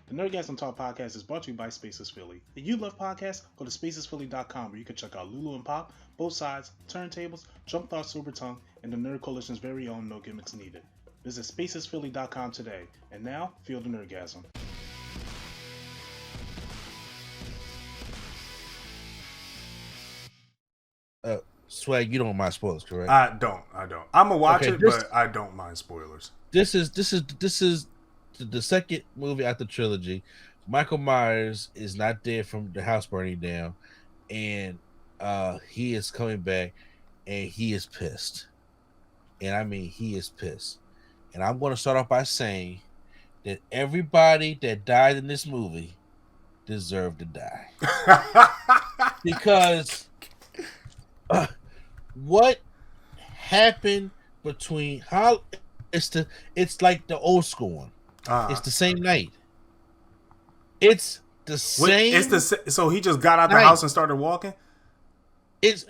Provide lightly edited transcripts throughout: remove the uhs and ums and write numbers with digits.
The Nerdgasm Talk podcast is brought to you by Spaces Philly. If you love podcasts, go to spacesphilly.com where you can check out Lulu and Pop, Both Sides, Turntables, Jump Thought Super Tongue, and the Nerd Coalition's very own No Gimmicks Needed. Visit spacesphilly.com today. And now, feel the Nerdgasm. Swag, you don't mind spoilers, correct? I don't. I'm a watcher, but I don't mind spoilers. This is the second movie after the trilogy. Michael Myers is not dead from the house burning down, and he is coming back, and he is pissed. And I mean, he is pissed. And I'm going to start off by saying that everybody that died in this movie deserved to die. Because what happened between how it's like the old school one. It's the same night. It's the same. So he just got out the house and started walking. It's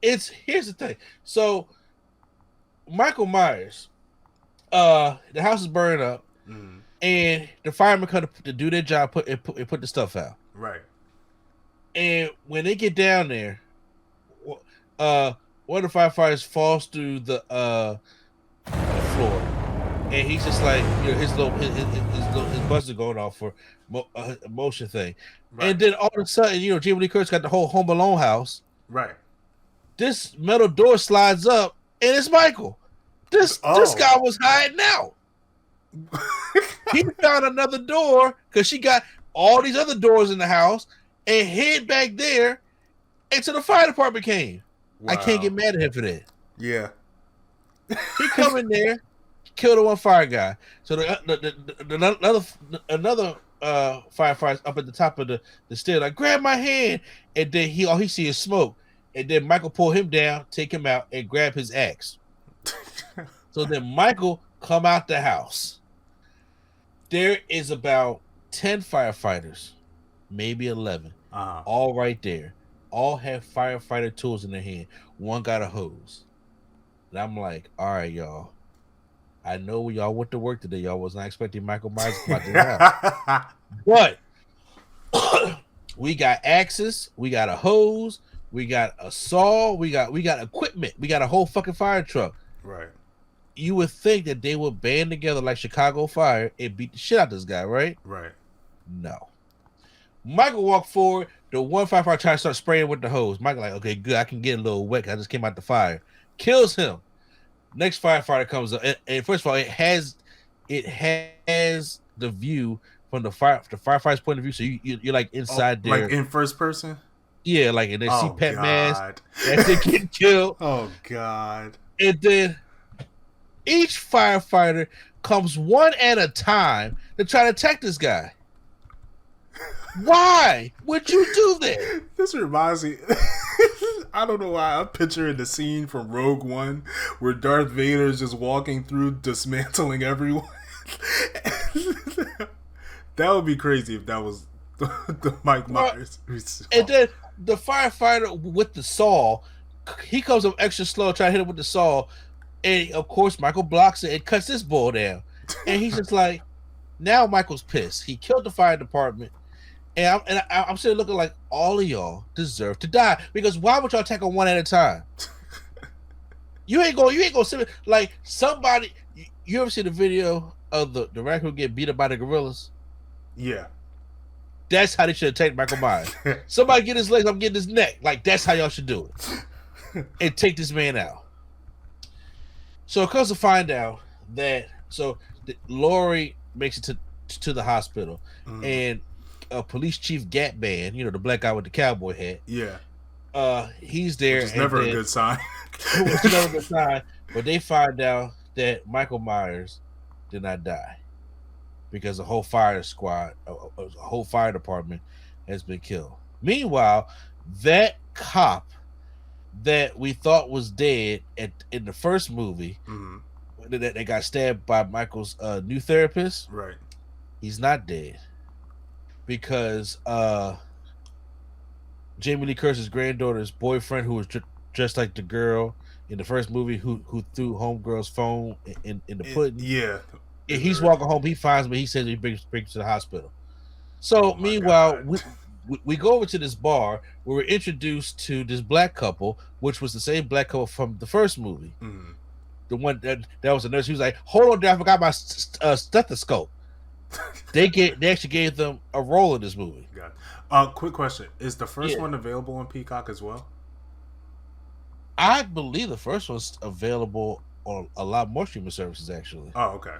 here's the thing. So Michael Myers, the house is burning up, and the firemen come to do their job, put the stuff out. Right. And when they get down there, one of the firefighters falls through the floor, and he's just like, his buzzer going off for a motion thing, right. And then all of a sudden, Jamie Lee Curtis got the whole Home Alone house. Right. This metal door slides up, and it's Michael. This guy was hiding out. He found another door because she got all these other doors in the house and hid back there until the fire department came. Wow. I can't get mad at him for that. Yeah. He come in there, kill the one fire guy. So another firefighter up at the top of the stairs, like, grab my hand, and then all he see is smoke. And then Michael pull him down, take him out, and grab his axe. So then Michael come out the house. There is about 10 firefighters, maybe 11, all right there. All have firefighter tools in their hand. One got a hose. And I'm like, all right, y'all. I know y'all went to work today. Y'all was not expecting Michael Myers to come out the house. But we got axes. We got a hose. We got a saw. We got equipment. We got a whole fucking fire truck. Right. You would think that they would band together like Chicago Fire and beat the shit out of this guy, right? Right. No. Michael walked forward. The one firefighter tried to start spraying with the hose. Michael like, okay, good. I can get a little wet. I just came out the fire. Kills him. Next firefighter comes up, and first of all, it has the view from the firefighter's point of view. So you're like inside there, like in first person. Yeah, like, and they see Pet Mask as they get killed. Oh God! And then each firefighter comes one at a time to try to attack this guy. Why would you do that? This reminds me. I don't know why I'm picturing the scene from Rogue One where Darth Vader is just walking through, dismantling everyone. That would be crazy if that was the Mike Myers. And then the firefighter with the saw, he comes up extra slow, trying to hit him with the saw, and of course Michael blocks it and cuts this bull down. And he's just like, now Michael's pissed. He killed the fire department. And I'm still looking like all of y'all deserve to die, because why would y'all attack on one at a time? You ain't gonna sit like somebody. You ever see the video of the raccoon get beat up by the gorillas? Yeah, that's how they should attack Michael Myers. Somebody get his legs, I'm getting his neck. Like, that's how y'all should do it, and take this man out. So it comes to find out that Lori makes it to the hospital, and Police Chief Gatman, the black guy with the cowboy hat. Yeah. He's there. Which is never a good sign. It's never a good sign. But they find out that Michael Myers did not die because the whole fire squad, a whole fire department has been killed. Meanwhile, that cop that we thought was dead in the first movie, that got stabbed by Michael's new therapist, right? He's not dead. Because Jamie Lee Curtis's granddaughter's boyfriend, who was dressed like the girl in the first movie, who threw homegirl's phone in the pudding. Yeah. He's walking home. He finds me. He says he brings to the hospital. So meanwhile, we go over to this bar where we're introduced to this black couple, which was the same black couple from the first movie. Mm-hmm. The one that was a nurse. He was like, "Hold on, there, I forgot my stethoscope." They actually gave them a role in this movie. Quick question: is the first one available on Peacock as well? I believe the first one's available on a lot more streaming services, actually. Oh, okay.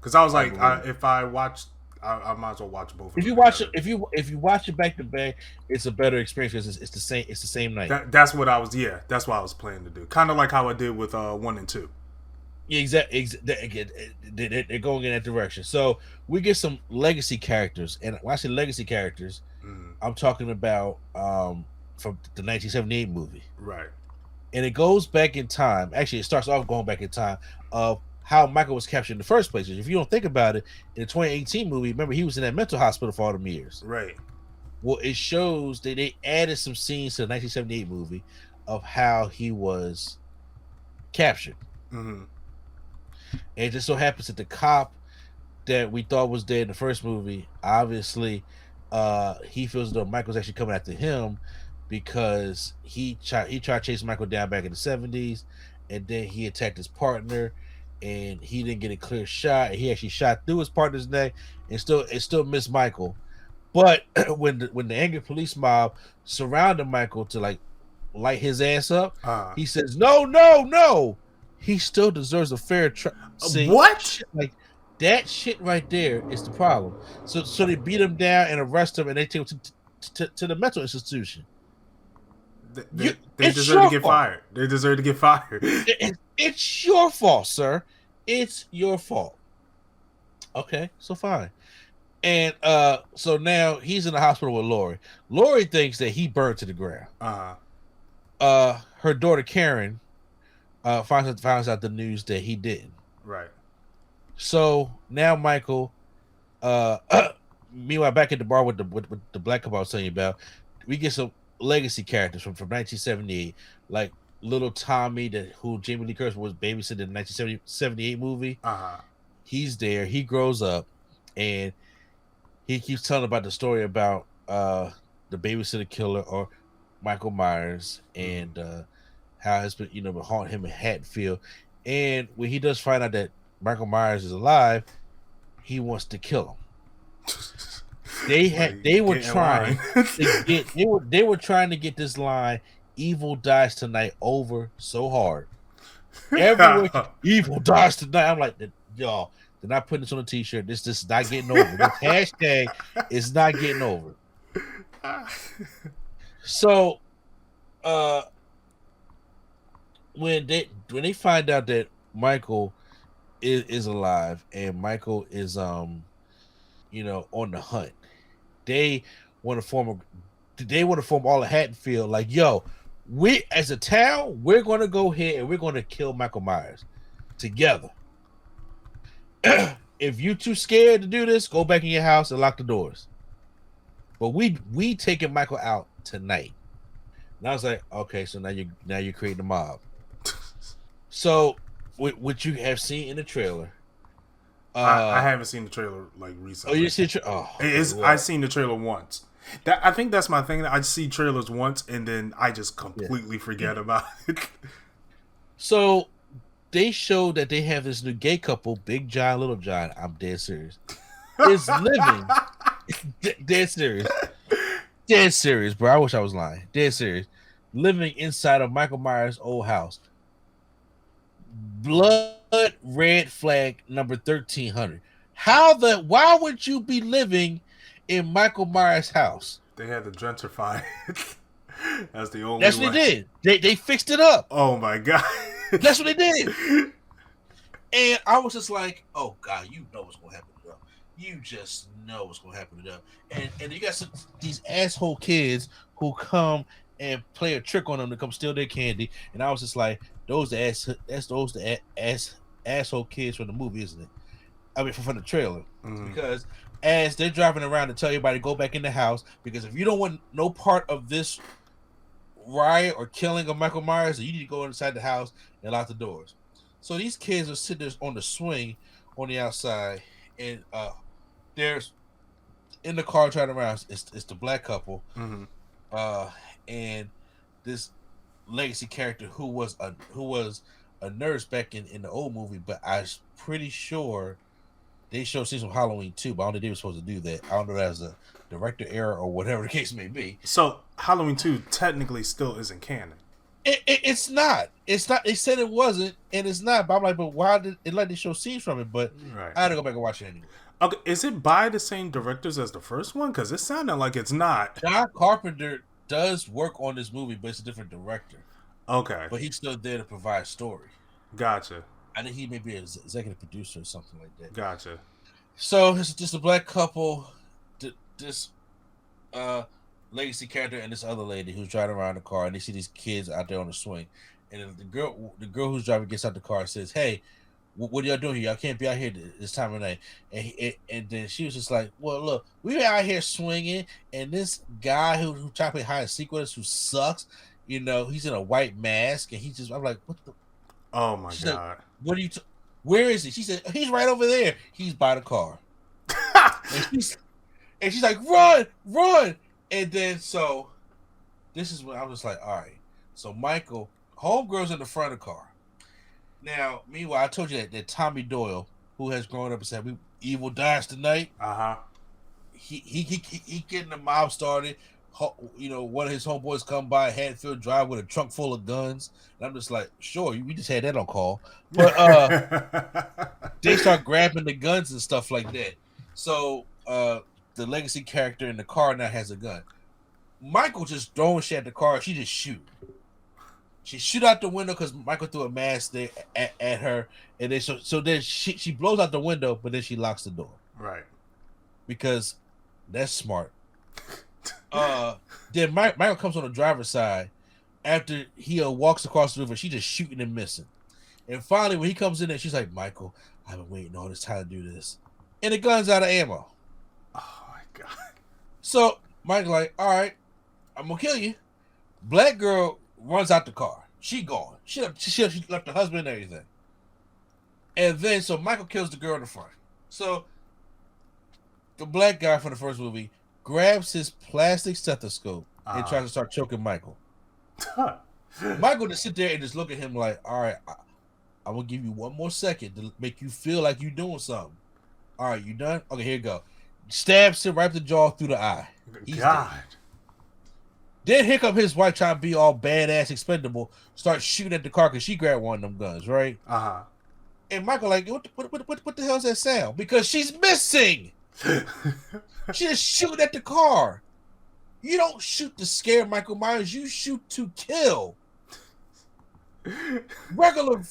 Because I was like, if I watched, I might as well watch both. If you watch it, if you watch it back to back, it's a better experience because it's the same. It's the same night. That's what I was. Yeah, that's what I was planning to do. Kind of like how I did with 1 and 2. Yeah, exactly. They're going in that direction. So we get some legacy characters, and when I say legacy characters, I'm talking about from the 1978 movie, right? And it goes back in time. Actually, it starts off going back in time of how Michael was captured in the first place. If you don't think about it, in the 2018 movie, remember he was in that mental hospital for all them years. Right. Well, it shows that they added some scenes to the 1978 movie of how he was captured. Mm-hmm. And it just so happens that the cop that we thought was dead in the first movie, obviously, he feels as though Michael's actually coming after him because he tried to chase Michael down back in the 70s, and then he attacked his partner, and he didn't get a clear shot. He actually shot through his partner's neck and still missed Michael. But when the angry police mob surrounded Michael to like light his ass up, he says, No. He still deserves a fair trial. What? Like that shit right there is the problem. So they beat him down and arrest him, and they take him to the mental institution. They deserve to get fired. They deserve to get fired. It's your fault, sir. It's your fault. Okay, so fine. And so now he's in the hospital with Lori. Lori thinks that he burned to the ground. Her daughter Karen finds out the news that he didn't. Right. So now Michael, meanwhile back at the bar with the black couple I was telling you about, we get some legacy characters from 1978, like little Tommy, who Jamie Lee Curtis was babysitting in the 1978 movie. He's there. He grows up, and he keeps telling about the story about the babysitter killer or Michael Myers, and how it's been been haunting him in Hatfield. And when he does find out that Michael Myers is alive, he wants to kill him. They were trying to get this line, "Evil dies tonight," over so hard. Everywhere, "Evil dies tonight." I'm like, y'all, they're not putting this on a t-shirt. This is not getting over. This hashtag is not getting over. So when they find out that Michael is alive and Michael is on the hunt, they want to form all of Hatfield, like, yo, we as a town, we're going to go ahead and we're going to kill Michael Myers together. If you too scared to do this, go back in your house and lock the doors. But we taking Michael out tonight. And I was like, okay, so now you're creating a mob. So what you have seen in the trailer, I haven't seen the trailer like recently. Oh, you see I've seen the trailer once. I think that's my thing. I see trailers once and then I just completely forget about it. So they show that they have this new gay couple, Big John, Little John. I'm dead serious. Is living dead serious, bro. I wish I was lying. Dead serious. Living inside of Michael Myers' old house. Blood red flag number 1300. Why would you be living in Michael Myers' house? They had to gentrify it. That's the only That's what they did. They fixed it up. Oh my god. That's what they did. And I was just like, oh god, you know what's gonna happen to them. You just know what's gonna happen to them. And you got these asshole kids who come and play a trick on them to come steal their candy. And I was just like, those the asshole kids from the movie, isn't it? I mean, from the trailer. Mm-hmm. Because as they're driving around to tell everybody to go back in the house, because if you don't want no part of this riot or killing of Michael Myers, you need to go inside the house and lock the doors. So these kids are sitting there on the swing on the outside, and there's in the car driving around. It's the black couple, and this legacy character who was a nurse back in the old movie, but I'm pretty sure they showed scenes from Halloween too. But I don't think they were supposed to do that. I don't know if that was a director error or whatever the case may be. So Halloween 2 technically still isn't canon. It's not. It's not. They said it wasn't, and it's not. But I'm like, but why did it let they show scenes from it? But I had to go back and watch it anyway. Okay, is it by the same directors as the first one? Because it sounded like it's not. John Carpenter does work on this movie, but it's a different director. Okay. But he's still there to provide story. Gotcha. I think he may be an executive producer or something like that. Gotcha. So it's just a black couple, this legacy character and this other lady who's driving around the car, and they see these kids out there on the swing. And the girl who's driving gets out the car and says, "Hey, what are y'all doing here? Y'all can't be out here this time of night." And then she was just like, "Well, look, we out here swinging, and this guy who tried to play hide and seek with us, who sucks, you know, he's in a white mask, and I'm like, what the? Oh my She's god! Like, what are you? Where is he?" She said, "He's right over there. He's by the car." and she's like, "Run!" And then so, this is when I was like, all right. So Michael, homegirl's in the front of the car. Now, meanwhile, I told you that Tommy Doyle, who has grown up and said, "We evil dies tonight." He getting the mob started. You know, one of his homeboys come by Hatfield Drive with a trunk full of guns, and I'm just like, sure, we just had that on call. But they start grabbing the guns and stuff like that. So the legacy character in the car now has a gun. Michael just throwing shit at the car. She just shoot. She shoot out the window because Michael threw a mask there at her, and then so then she blows out the window, but then she locks the door. Right. Because that's smart. Then Michael comes on the driver's side after he walks across the river. She just shooting and missing. And finally, when he comes in there, she's like, "Michael, I've been waiting all this time to do this." And the gun's out of ammo. Oh my god. So Michael like, all right, I'm gonna kill you. Black girl runs out the car. She gone. She left the husband and everything. And then so Michael kills the girl in the front. So the black guy from the first movie grabs his plastic stethoscope and tries to start choking Michael. Michael just sit there and just look at him like, all right, I'm gonna give you one more second to make you feel like you're doing something. All right, you done? Okay, here you go. Stabs him right the jaw through the eye. He's God. dead. Then here come his wife trying to be all badass, expendable, start shooting at the car because she grabbed one of them guns, right? And Michael like, what the hell is that sound? Because she's missing. She just shooting at the car. You don't shoot to scare Michael Myers. You shoot to kill. Regular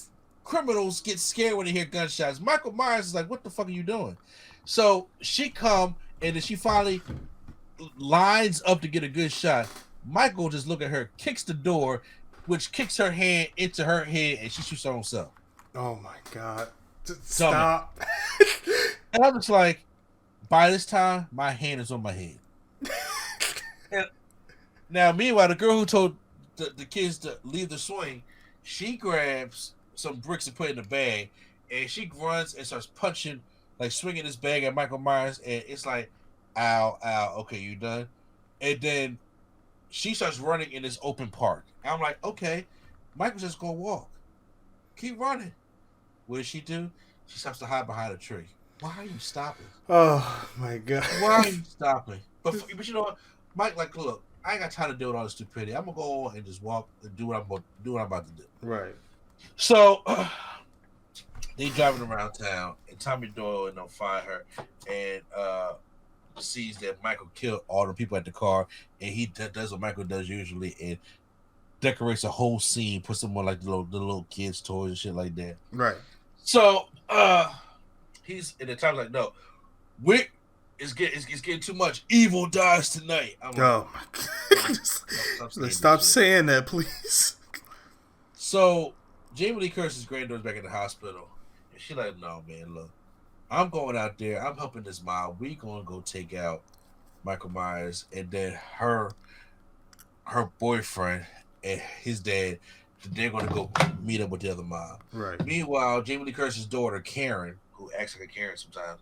criminals get scared when they hear gunshots. Michael Myers is like, what the fuck are you doing? So she come and then she finally lines up to get a good shot. Michael just look at her, kicks the door, which kicks her hand into her head, and she shoots her own self. Oh my god. Stop. And I'm just like, by this time, my hand is on my head. And now, meanwhile, the girl who told the kids to leave the swing, she grabs some bricks and put it in the bag, and she runs and starts punching, like swinging this bag at Michael Myers, and it's like, ow, ow, okay, you done? And then she starts running in this open park. And I'm like, okay, Michael's just gonna walk. Keep running. What does she do? She stops to hide behind a tree. Why are you stopping? Oh my god. Why are you stopping? But you know what, Mike, like, look, I ain't got time to deal with all this stupidity. I'm gonna go on and just walk and do what I'm about to do. Right. So they driving around town, and Tommy Doyle and they'll find her, and sees that Michael killed all the people at the car, and he does what Michael does usually and decorates a whole scene, puts them on like the little kids' toys and shit like that. Right. So he's at the time like, no, it's getting too much. Evil dies tonight. I'm like, oh my god. Stop saying that, please. So Jamie Lee Curtis's granddaughter's back in the hospital, and she like, no man, look, I'm going out there. I'm helping this mob. We gonna go take out Michael Myers, and then her boyfriend and his dad, they're gonna go meet up with the other mob. Right. Meanwhile, Jamie Lee Curtis's daughter Karen, who acts like a Karen sometimes,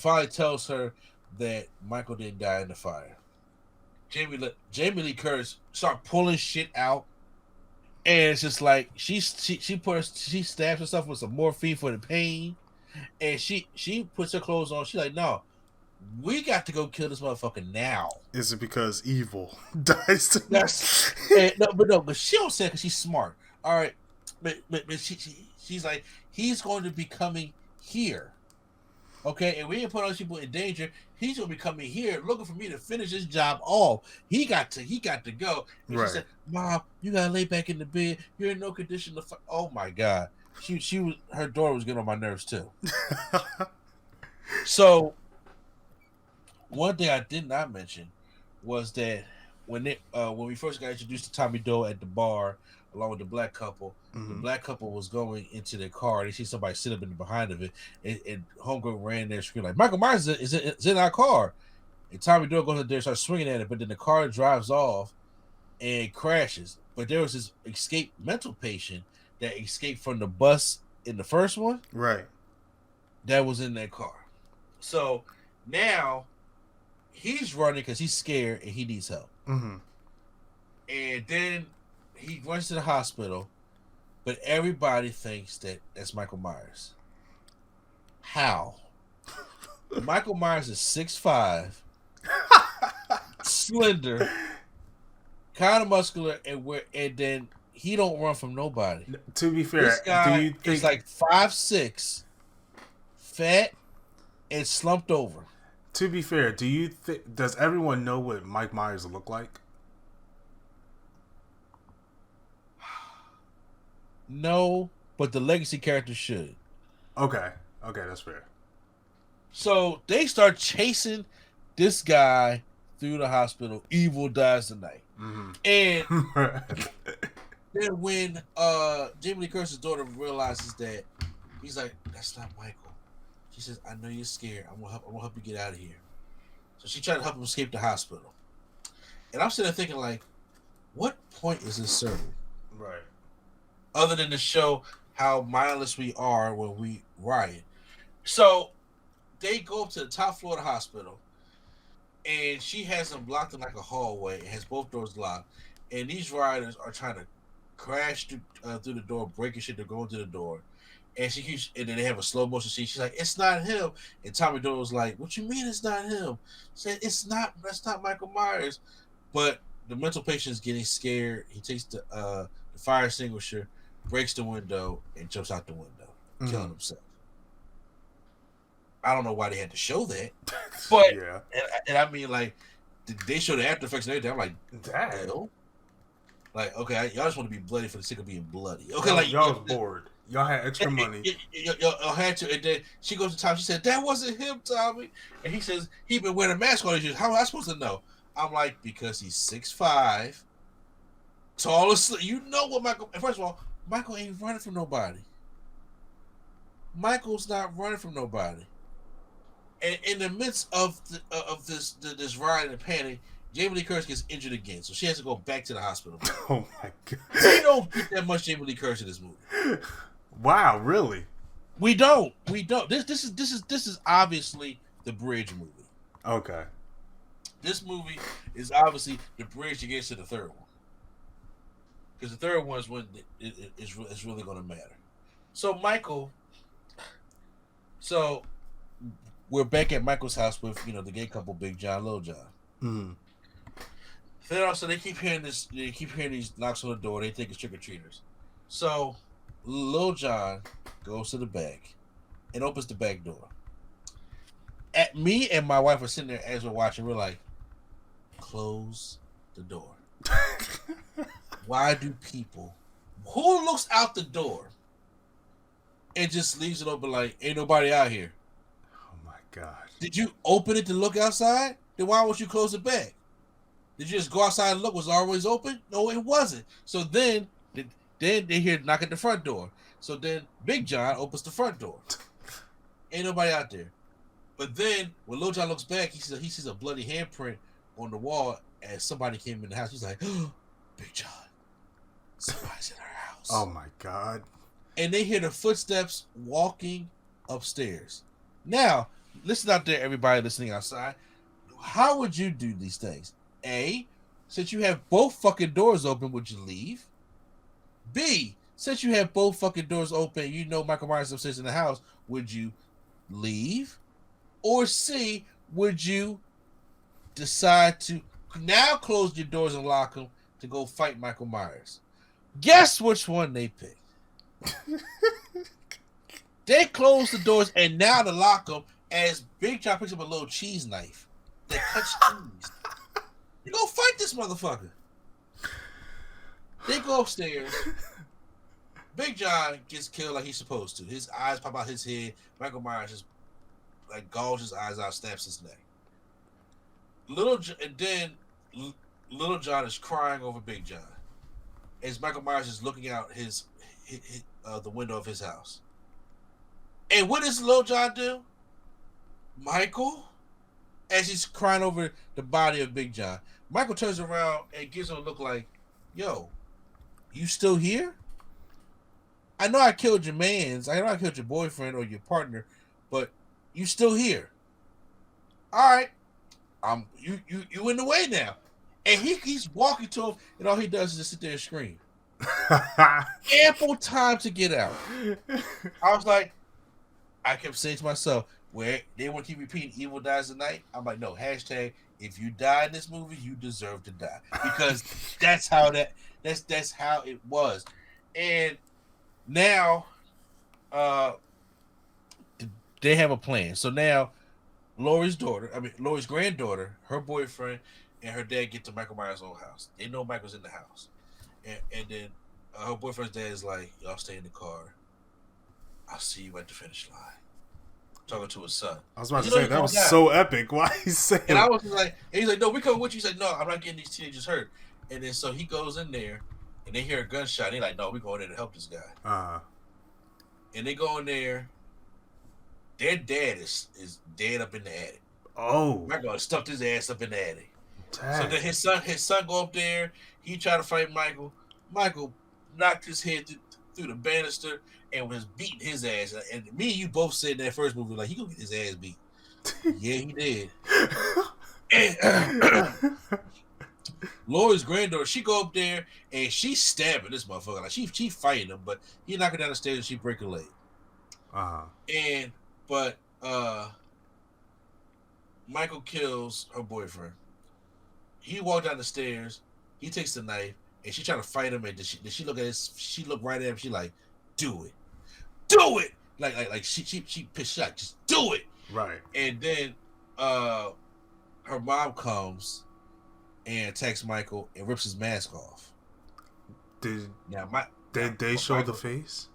finally tells her that Michael didn't die in the fire. Jamie Lee Curtis start pulling shit out, and it's just like she stabs herself with some morphine for the pain, and she puts her clothes on. She's like, no, we got to go kill this motherfucker now. Is it because evil dies to Yes. But she don't say it because she's smart. All right, but she's like, he's going to be coming here. Okay, and we didn't put other people in danger. He's gonna be coming here looking for me to finish his job off. He got to go. And right. She said, "Mom, you gotta lay back in the bed. You're in no condition to fight." Oh my God, her daughter was getting on my nerves too. So, one thing I did not mention was that when we first got introduced to Tommy Doe at the bar, along with the black couple, the black couple was going into their car. They see somebody sit up in the behind of it, and homegirl ran there screaming like, "Michael Myers is in our car!" And Tommy Doe goes in there and starts swinging at it, but then the car drives off and crashes. But there was this escaped mental patient that escaped from the bus in the first one, right? That was in that car. So now he's running because he's scared and he needs help. And then he runs to the hospital, but everybody thinks that that's Michael Myers. How? Michael Myers is 6'5", slender, kind of muscular, and then he don't run from nobody. To be fair, this guy do you think is like 5'6", fat, and slumped over. To be fair, does everyone know what Mike Myers look like? No, but the legacy character should. Okay, that's fair. So they start chasing this guy through the hospital. Evil dies tonight. And then when Jamie Lee Curtis's daughter realizes that, he's like, "That's not Michael." She says, "I know you're scared. I'm gonna help you get out of here." So she tried to help him escape the hospital. And I'm sitting there thinking, like, what point is this serving? Right. Other than to show how mindless we are when we riot. So they go up to the top floor of the hospital, and she has them blocked in like a hallway. It has both doors locked, and these rioters are trying to crash through the door, breaking shit to go into the door. And and then they have a slow motion scene. She's like, "It's not him." And Tommy Doe was like, "What you mean it's not him?" She said, that's not Michael Myers. But the mental patient is getting scared. He takes the fire extinguisher, breaks the window, and jumps out the window, killing himself. I don't know why they had to show that, but yeah. And I mean, like, they show the after effects and everything. I'm like, damn. Like, okay, y'all just want to be bloody for the sake of being bloody. Okay, like y'all was bored. Y'all had extra money. Y'all had to. And then she goes to Tommy. She said, "That wasn't him, Tommy." And he says, "He been wearing a mask all these years. How am I supposed to know?" I'm like, because he's 6'5", tall as you know what Michael. First of all, Michael ain't running from nobody. Michael's not running from nobody. And in the midst of this riot and panic, Jamie Lee Curtis gets injured again, so she has to go back to the hospital. Oh my God! We don't get that much Jamie Lee Curtis in this movie. Wow, really? We don't. This is obviously the bridge movie. Okay. This movie is obviously the bridge to get to the third one, because the third one is when it's really going to matter. So Michael. So we're back at Michael's house with the gay couple, Big John, Little John. Then also they keep hearing these knocks on the door. They think it's trick or treaters. So Lil John goes to the back and opens the back door. At me and my wife are sitting there as we're watching. We're like, close the door. Why do people who looks out the door and just leaves it open like ain't nobody out here? Oh my God! Did you open it to look outside? Then why won't you close it back? Did you just go outside and look? Was it always open? No, it wasn't. So then they hear knock at the front door. So then Big John opens the front door. Ain't nobody out there. But then when Lil John looks back, he sees a bloody handprint on the wall as somebody came in the house. He's like, oh, Big John, somebody's in our house. Oh my God. and they hear the footsteps walking upstairs. Now, listen out there, everybody listening outside. How would you do these things? A, since you have both fucking doors open, would you leave? B, since you have both fucking doors open, you know Michael Myers is upstairs in the house, would you leave? Or C, would you decide to now close your doors and lock them to go fight Michael Myers? Guess which one they picked. They close the doors and now to lock them as Big John picks up a little cheese knife that cuts cheese. You go fight this motherfucker. They go upstairs. Big John gets killed like he's supposed to. His eyes pop out his head. Michael Myers just like gouges his eyes out, snaps his neck. Little John is crying over Big John as Michael Myers is looking out his the window of his house. And what does Little John do? Michael, as he's crying over the body of Big John, Michael turns around and gives him a look like, yo, you still here? I know I killed your mans. I know I killed your boyfriend or your partner, but you still here. All right. You in the way now. And he's walking to him, and all he does is just sit there and scream. Ample time to get out. I was like, I kept saying to myself, where they want to keep repeating evil dies tonight. I'm like, no, hashtag if you die in this movie, you deserve to die. Because that's how it was. And now they have a plan. So now Laurie's granddaughter, her boyfriend, and her dad get to Michael Myers' old house. They know Michael's in the house. And then her boyfriend's dad is like, y'all stay in the car. I'll see you at the finish line. Talking to his son. I was about to say, that was so epic. Why he saying? And I was like, and he's like, no, we coming with you. He's like, no, I'm not getting these teenagers hurt. And then so he goes in there, and they hear a gunshot. They're like, no, we going in to help this guy. And they go in there. Their dad is dead up in the attic. Oh, Michael stuffed his ass up in the attic. dang. So then his son go up there. He try to fight Michael. Michael knocked his head through the banister and was beating his ass. And me and you both said in that first movie, like, he gonna get his ass beat. Yeah, he did. And Laurie's granddaughter, she go up there and she stabbing this motherfucker. Like she fighting him, but he knock her down the stairs and she break her leg. But Michael kills her boyfriend. He walked down the stairs. He takes the knife and she trying to fight him. And did she look at his? She looked right at him. She like, do it. Like she pissed shot. Just do it. Right. And then her mom comes and attacks Michael and rips his mask off. Did they show Michael, the face?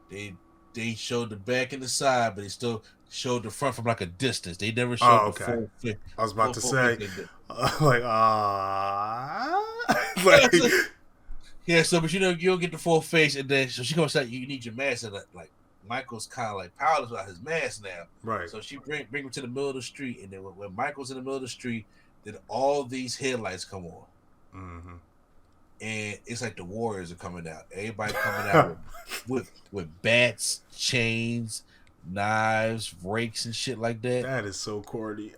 They showed the back and the side, but they still showed the front from like a distance. They never showed the full face. I was about to say, yeah. So, but you don't get the full face, and then so she comes out. You need your mask, and like Michael's kind of like powerless without his mask now. Right. So she bring him to the middle of the street, and then when Michael's in the middle of the street, then all these headlights come on. Mm-hmm. And it's like the Warriors are coming out. Everybody coming out with bats, chains, knives, rakes, and shit like that. That is so corny.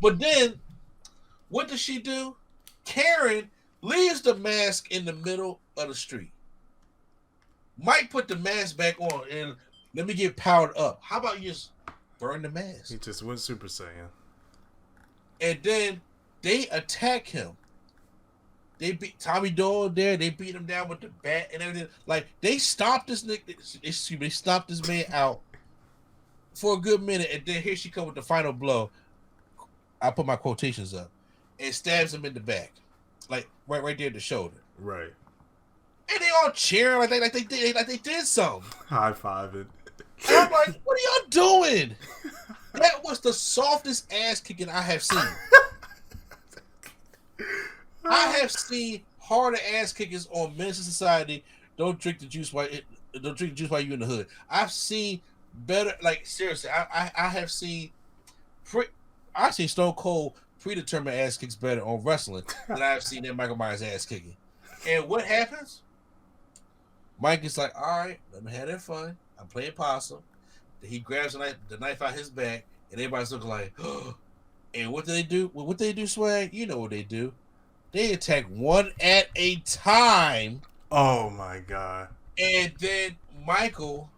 But then, what does she do? Karen leaves the mask in the middle of the street. Mike put the mask back on and let me get powered up. How about you just burn the mask? He just went Super Saiyan. And then they attack him. They beat Tommy Doyle there. They beat him down with the bat and everything. Like, they stopped this nigga. They stopped this man out for a good minute, and then here she comes with the final blow. I put my quotations up and stabs him in the back, like right there at the shoulder. Right. And they all cheering like they did something. High fiving. And I'm like, what are y'all doing? That was the softest ass kicking I have seen. I have seen harder ass kickers on Menace to Society. Don't drink the juice while you're in the hood. I've seen better. Like, seriously, I have seen. I've seen Stone Cold predetermined ass kicks better on wrestling than I've seen that Michael Myers ass kicking. And what happens? Mike is like, all right, let me have that fun. I'm playing possum. Then he grabs the knife out his back, and everybody's looking like, oh. And what do they do? Well, what they do, Swag? You know what they do. They attack one at a time. Oh my god. And then Michael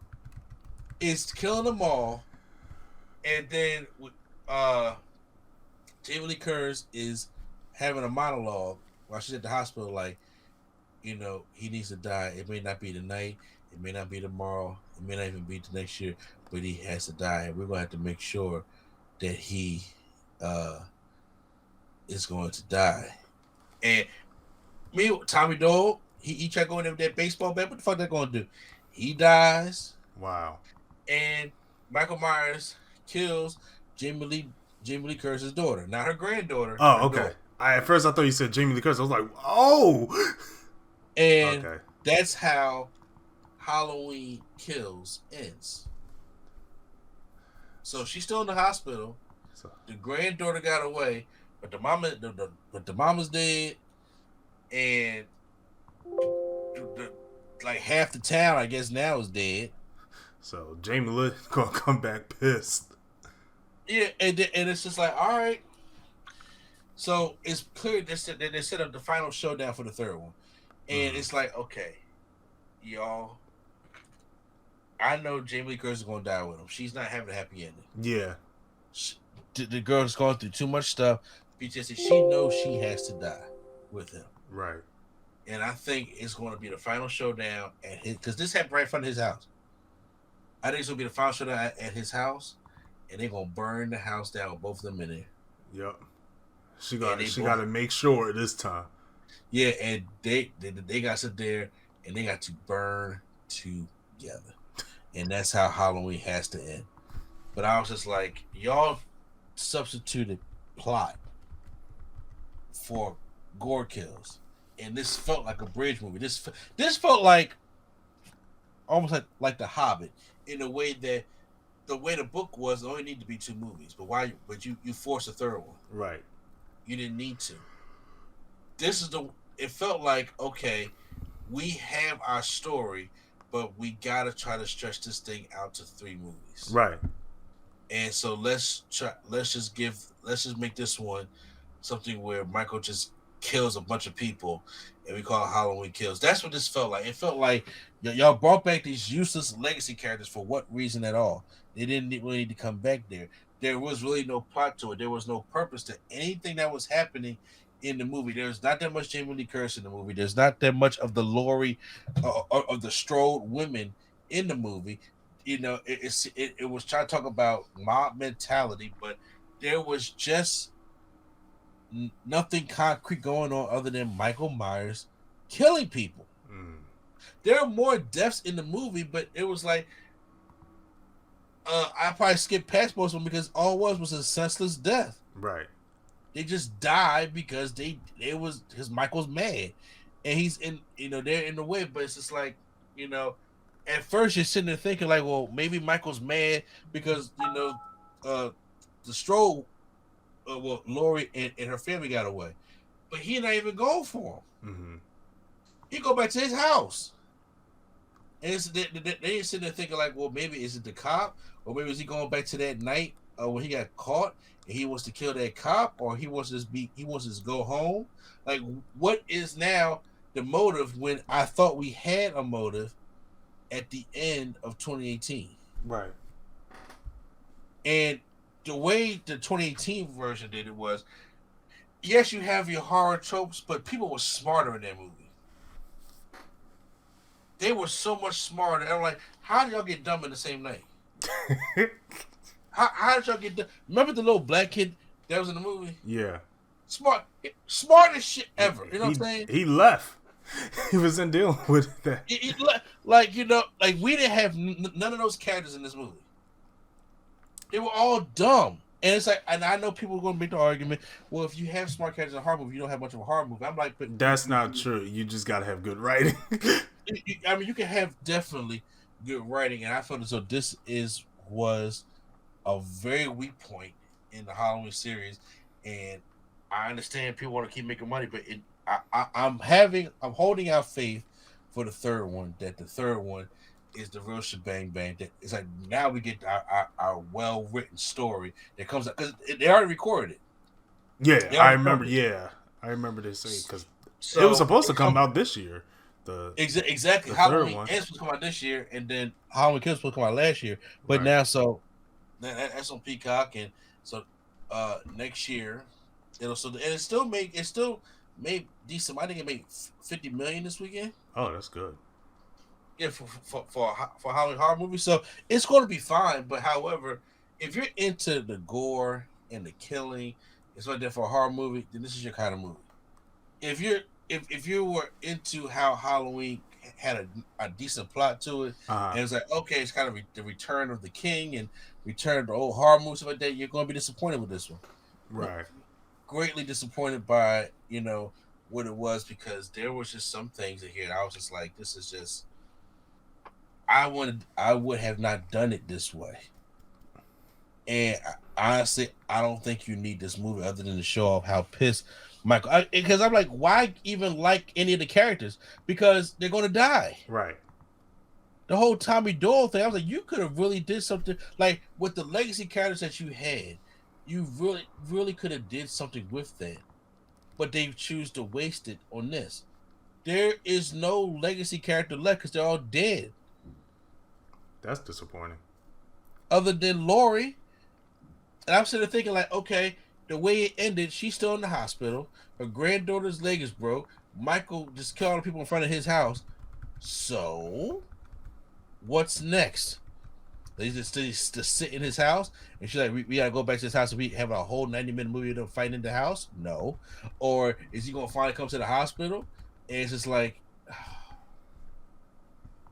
is killing them all. And then Jamie Lee Curtis is having a monologue while she's at the hospital, like, you know, he needs to die. It may not be tonight. It may not be tomorrow. It may not even be the next year, but he has to die. And we're going to have to make sure that he is going to die. And me, Tommy Doyle, he tried going in with that baseball bat. What the fuck they going to do? He dies. Wow. And Michael Myers kills Jamie Lee Curtis's daughter, not her granddaughter. Oh, okay. At first I thought you said Jamie Lee Curtis. I was like, oh. And that's how Halloween Kills ends. So she's still in the hospital. The granddaughter got away, but the mama's dead, and like half the town, I guess, now is dead. So Jamie Lee gonna come back pissed. Yeah, and it's just like, all right. So it's clear they set up the final showdown for the third one. And it's like, okay, y'all, I know Jamie Lee Curtis is going to die with him. She's not having a happy ending. Yeah. The girl's going through too much stuff. PTSD. She knows she has to die with him. Right. And I think it's going to be the final showdown at his, because this happened right in front of his house. I think it's going to be the final showdown at his house, and they're going to burn the house down with both of them in there. Yep. She got to make sure this time. Yeah, and they got to sit there and they got to burn together. And that's how Halloween has to end. But I was just like, y'all substituted plot for gore kills. And this felt like a bridge movie. This felt like almost like The Hobbit, in a way that the way the book was, there only need to be 2 movies. But you forced a third one. Right. You didn't need to. It felt like, okay, we have our story, but we gotta try to stretch this thing out to 3 movies. Right. And so let's just make this one something where Michael just kills a bunch of people and we call it Halloween Kills. That's what this felt like. It felt like y'all brought back these useless legacy characters for what reason at all. They didn't really need to come back there. There was really no plot to it. There was no purpose to anything that was happening in the movie. There's not that much Jamie Lee Curtis in the movie. There's not that much of the Laurie of the Strode women in the movie. You know, it was trying to talk about mob mentality, but there was just nothing concrete going on other than Michael Myers killing people. There are more deaths in the movie, but it was like I probably skipped past most of them because all it was a senseless death. Right. They just died because Michael's mad, and he's in, they're in the way. But it's just like, at first you're sitting there thinking like, well, maybe Michael's mad because the Strode, Laurie and her family got away, but he not even go for him. Mm-hmm. He go back to his house, and they sitting there thinking like, well, maybe is it the cop, or maybe is he going back to that night when he got caught? And he wants to kill that cop, or he wants to go home. Like, what is now the motive when I thought we had a motive at the end of 2018? Right. And the way the 2018 version did it was, yes, you have your horror tropes, but people were smarter in that movie. They were so much smarter. I'm like, how did y'all get dumb in the same night? How did y'all get done? Remember the little black kid that was in the movie? Yeah. Smartest shit ever. You know what I'm saying? He left. He wasn't dealing with that. He we didn't have none of those characters in this movie. They were all dumb. And it's like, and I know people are going to make the argument, well, if you have smart characters in a horror movie, you don't have much of a horror movie. I'm like, but that's not true. You just got to have good writing. I mean, you can have definitely good writing, and I felt as though this was a very weak point in the Halloween series, and I understand people want to keep making money, but I'm holding out faith for the third one. That the third one is the real shebang bang. That it's like now we get our well written story that comes out because they already recorded it. Yeah, I remember. Yeah, I remember they say because it was supposed to come out this year. Exactly. The Halloween is supposed to come out this year, and then Halloween Kills supposed to come out last year. But now, so that's on Peacock, and so next year it'll still made decent. I think it made $50 million this weekend. Oh, that's good. Yeah, for a Halloween horror movie, so it's going to be fine. But however, if you're into the gore and the killing, it's like that for a horror movie, then this is your kind of movie. If you were into how Halloween had a decent plot to it, and it's like, okay, it's kind of the return of the king and return of the old horror movies like that, you're going to be disappointed with this one. Right. Greatly disappointed by, what it was, because there was just some things in here and I was just like, this is just, I would have not done it this way. And honestly, I don't think you need this movie other than to show off how pissed Michael, because I'm like, why even like any of the characters? Because they're going to die. Right. The whole Tommy Doyle thing, I was like, you could have really did something like with the legacy characters that you had. You really, really could have did something with that, but they choose to waste it on this. There is no legacy character left because they're all dead. That's disappointing. Other than Lori, and I'm sitting there thinking like, okay, the way it ended, she's still in the hospital. Her granddaughter's leg is broke. Michael just killed all the people in front of his house. So, what's next? They just sit in his house, and she's like, we gotta go back to his house and we have a whole 90-minute movie of them fighting in the house? No. Or is he gonna finally come to the hospital? And it's just like,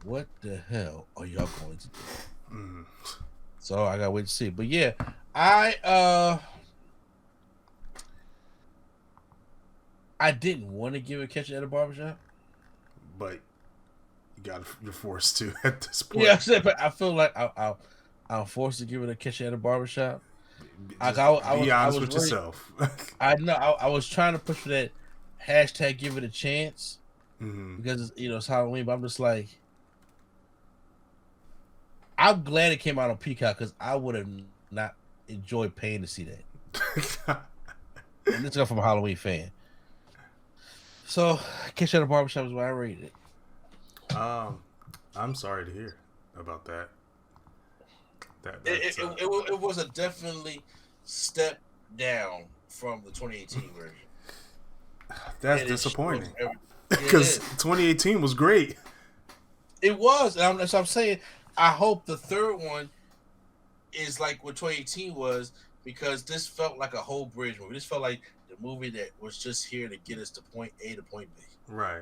what the hell are y'all going to do? Mm. So I gotta wait to see. But yeah, I didn't want to give it a catch at a barbershop, but you're forced to at this point. Yeah, but I feel like I'm forced to give it a catch at a barbershop. Be honest with really, yourself. I know I was trying to push for that hashtag give it a chance because it's Halloween, but I'm just like, I'm glad it came out on Peacock because I would have not enjoyed paying to see that. And this is from a Halloween fan. So, Catch at a Barbershop is why I rated it. I'm sorry to hear about that. It was a definitely step down from the 2018 version. That's disappointing because 2018 was great. It was, and that's what I'm saying. I hope the third one is like what 2018 was, because this felt like a whole bridge movie. This felt like the movie that was just here to get us to point A to point B. Right.